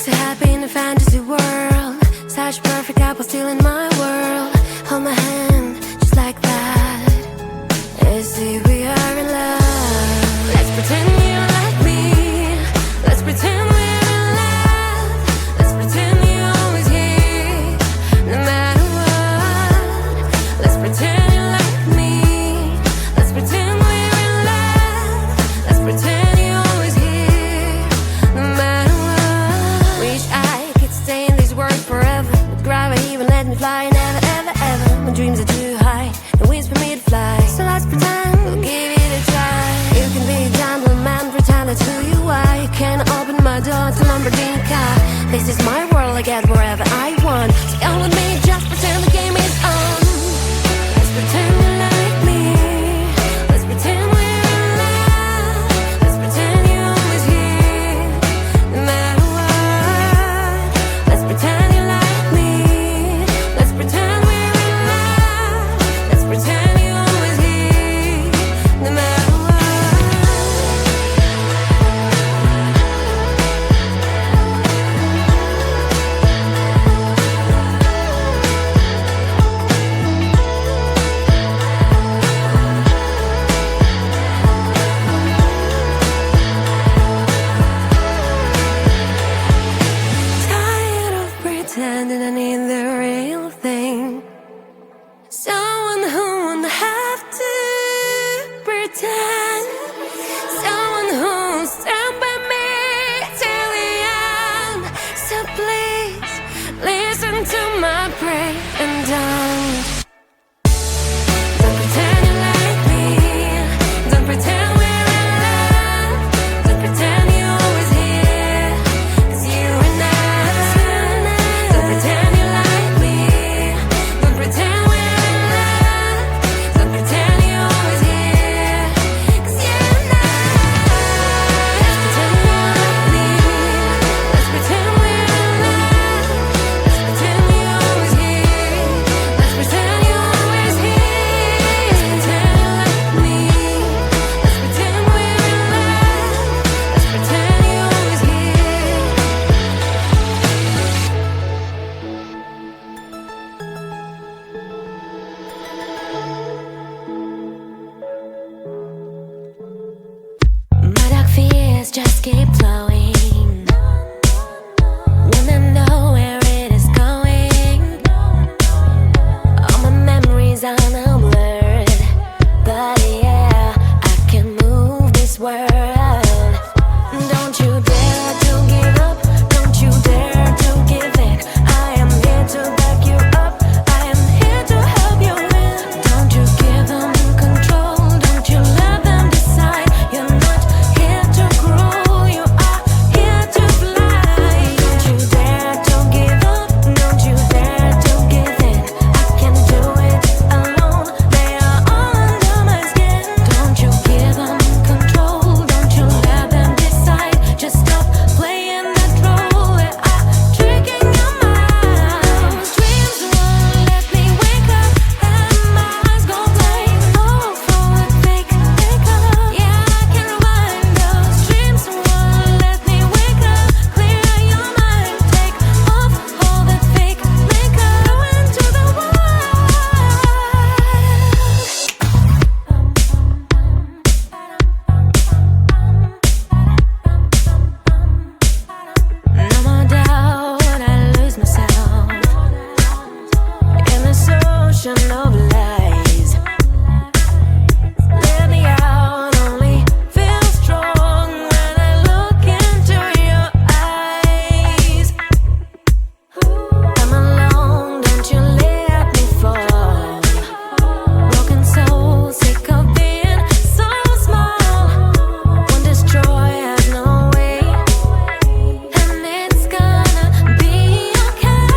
So happy in a fantasy world, such perfect couple still in my world. Hold my hand just like that, and see we are in love. Let's pretend you're like me, let's pretend we're in love. Let's pretend you're always here, no matter what. Let's pretend you're like me, let's pretend we're in love. Let's pretend you're always here, no matter what. Wish I could stay in this world forever, but gravity won't let me fly. Never, ever, ever. My dreams are too high, no wings for me to fly. So let's pretend we'll give it a try. You can be a gentleman, pretend that's who you are. You can open my door to Lamborghini car. This is my world, I get wherever I want. So come with me, just pretend the game is on. Let's pretend you're like me, let's pretend we're in love. Let's pretend you're always here, no matter what. Let's pretend you're like me, let's pretend we're in love. Let's pretend you're always here, no matter what. Tired of pretending, I need the real thing. Someone who won't have to pretend. Someone who'll stand by me till the end. So please listen to my prayer and don't pretend you're like me. Don't pretend we're in love. Don't pretend you're always here, 'cause you and I. Don't pretend you're like me. Don't pretend we're in love. Don't pretend you're always here, 'cause you and I. Let's pretend you're like me. Let's pretend we're in love. Let's pretend you're always here. Let's pretend you're always here. Let's pretend you're like me. Let's pretend we're in love. Let's pretend you're always here. My dark fears just keep flowing. Wanna know where it is going. All my memories are now blurred, but yeah, I can move this world. Don't you dare to give up, don't you dare to give in. I am here to back you up, I am here to help you win. Don't you give them control, don't you let them decide. You're not here to grow, you are here to fly. Don't you dare to give up, don't you dare to give in. I can do it alone, they are all under my skin. Don't you give them control, don't you let them decide. Just stop playing that role, they are tricking your mind. Dreams won't let me wake up, and my eyes go blank. Oh, for a fake up, yeah, I can rewind. Those dreams won't let me wake up. Clear your mind, take off all that fake makeup. Go into the wild. No more doubt, I lose myself in this ocean of lies. Let me out, only feel strong when I look into your eyes. I'm alone, don't you let me fall. Broken soul, sick of being so small. Won't destroy, has no way, and it's gonna be okay.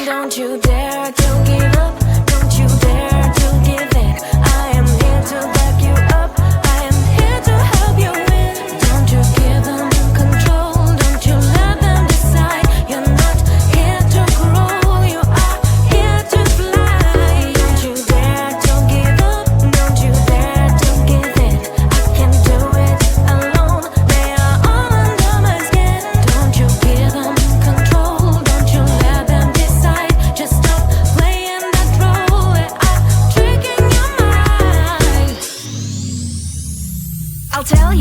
Don't you dare to give up, don't you dare to give in. I am here to back you up, I am here to help you win. Don't you give them control, don't you let them decide. You're not here to grow, you are here to fly. Don't you dare to give up, don't you dare to give in. I can do it alone, they are all under my skin. Don't you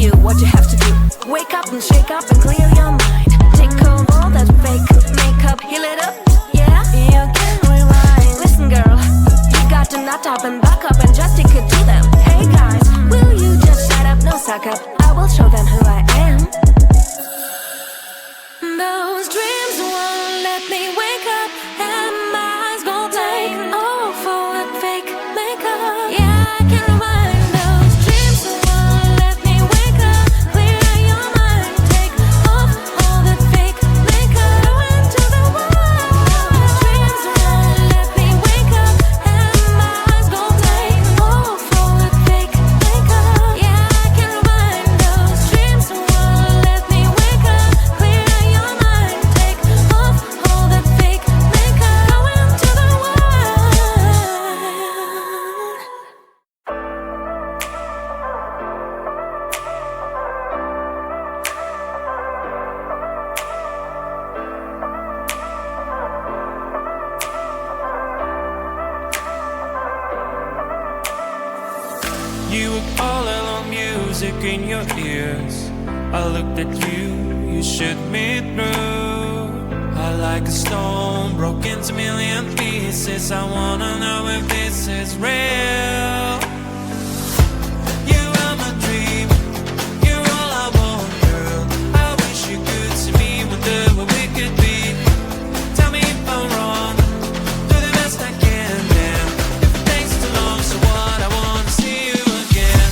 do what you have to do. Wake up and shake up and clear your mind. Take home all that fake makeup, heal it up, yeah, you can rewind. Listen girl, you got to nut up and back up and just stick it to them. Hey guys, will you just shut up, no suck up, I will show them who I am. Those dreams won't let me wake up, and my eyes gon' take all for that fake makeup. Yeah, I can rewind. Those dreams won't let me wake up, clear your mind, take off all that fake makeup, go into the wild. Those dreams won't let me wake up, and my eyes gon' take all for that fake makeup. Yeah, I can rewind. Those dreams won't let me wake up, clear your mind, take off all that fake makeup, go into the wild. You were all alone, music in your ears. I looked at you, you shook me through. I like a stone, broke into million pieces. I wanna know if this is real. You are my dream, you're all I want, girl. I wish you could see me, wonder what we could be. Tell me if I'm wrong, do the best I can, damn. If it takes too long, so what, I wanna see you again.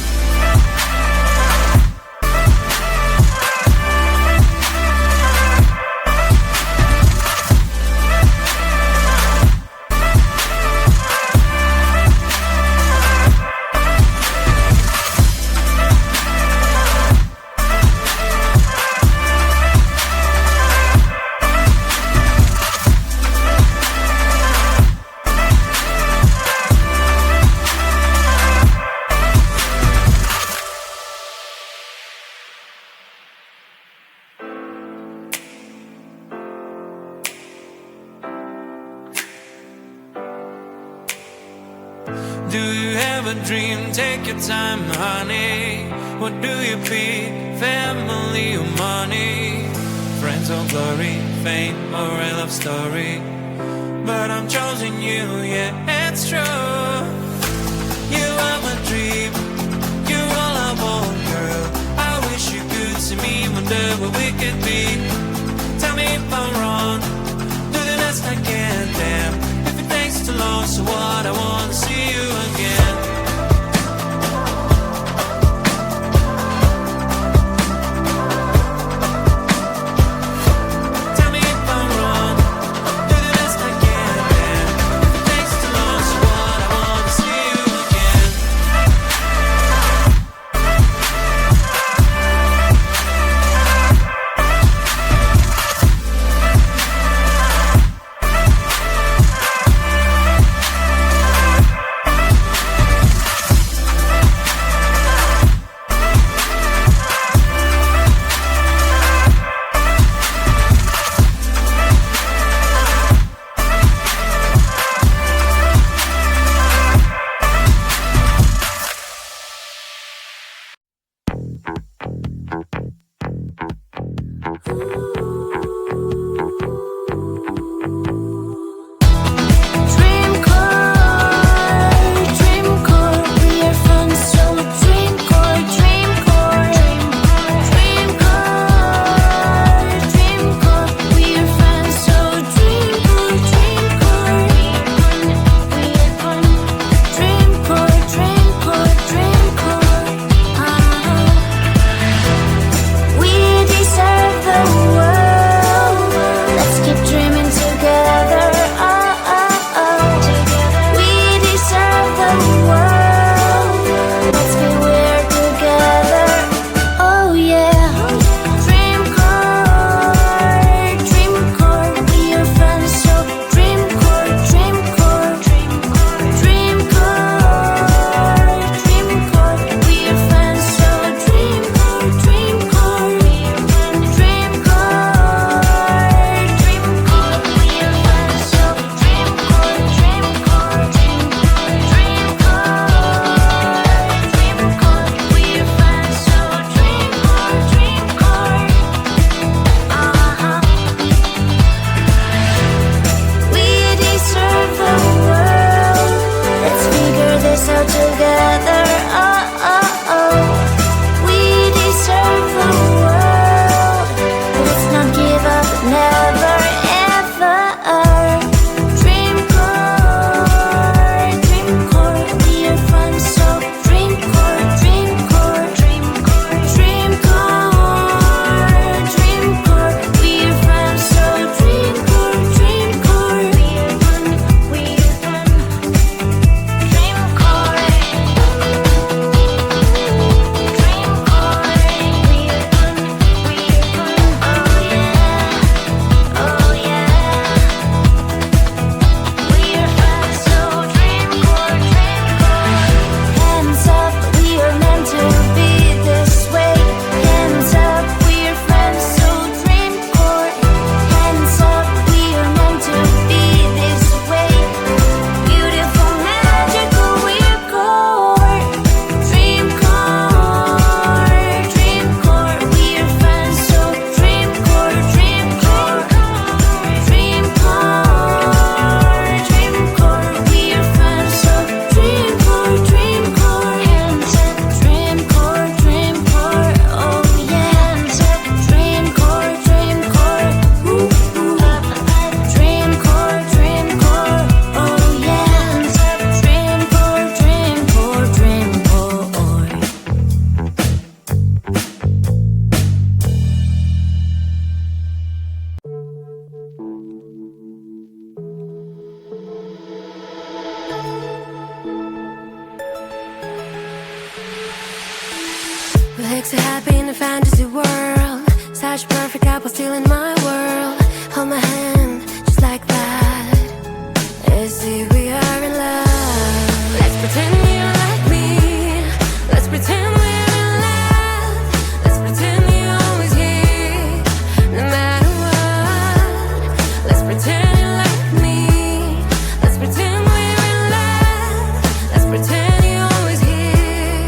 Do you have a dream? Take your time, honey. What do you pick? Family or money? Friends or glory? Fame or a love story? But I'm choosing you, yeah, it's true. You are my dream, you're all I want, girl. I wish you could see me, wonder what we could be. Tell me if I'm wrong, do the best I can, damn. If it takes too long, so what, I wanna see you again. Tell me if I'm wrong, do the best I can, damn. If it takes too long, so what, I wanna see you again. fantasy world. Such perfect couple still in my world. Hold my hand, just like that. And see we are in love. Let's pretend you're like me. Let's pretend we're in love. Let's pretend you're always here, no matter what. Let's pretend you're like me. Let's pretend we're in love. Let's pretend you're always here,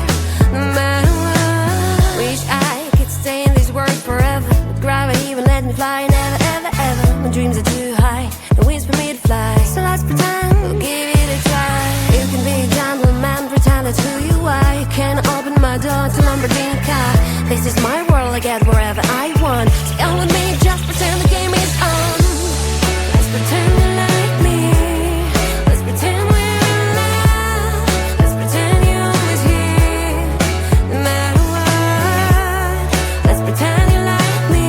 no matter what. Wish I could stay in this world forever. But gravity won't let me fly, never, ever, ever. My dreams are too high, no wings for me to fly. So let's pretend we'll give it a try. You can be a gentleman, pretend that's who you are. You can open my door to Lamborghini car. This is my world, I get wherever I want. So come with me, just pretend the game is on. Let's pretend you like me. Let's pretend we're in love. Let's pretend you're always here, no matter what. Let's pretend you like me.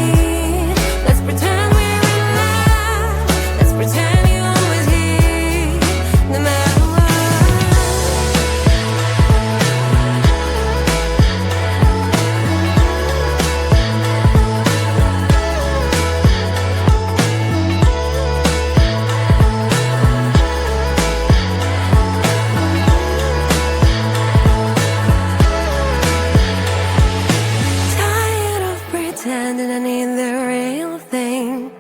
Let's pretend we're in love. Let's pretend you're always here, no matter what. Tired of pretending I need the real thing.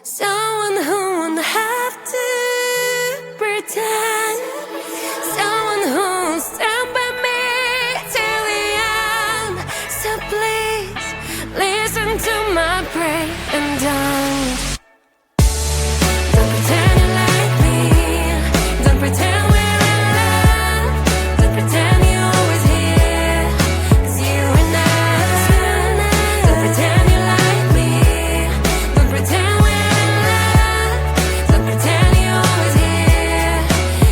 Someone who won't have to pretend. Someone who'll stand by me till the end. So please listen to my prayer and don't pretend you like me. Don't pretend we're in love. Don't pretend you're always here, 'cause you and I. Don't pretend you like me. Don't pretend we're in love. Don't pretend you're always here,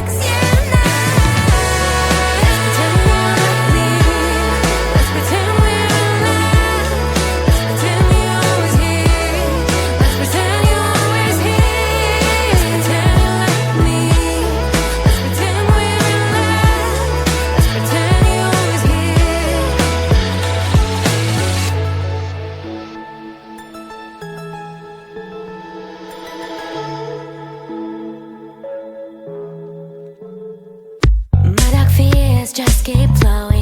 'cause you and I. Let's pretend you're like me. Let's pretend we're in love. Let's pretend you're always here. Let's pretend you're always here. Let's pretend you like me. Let's pretend we're in love. Let's pretend you're always here. My dark fears just keep flowing.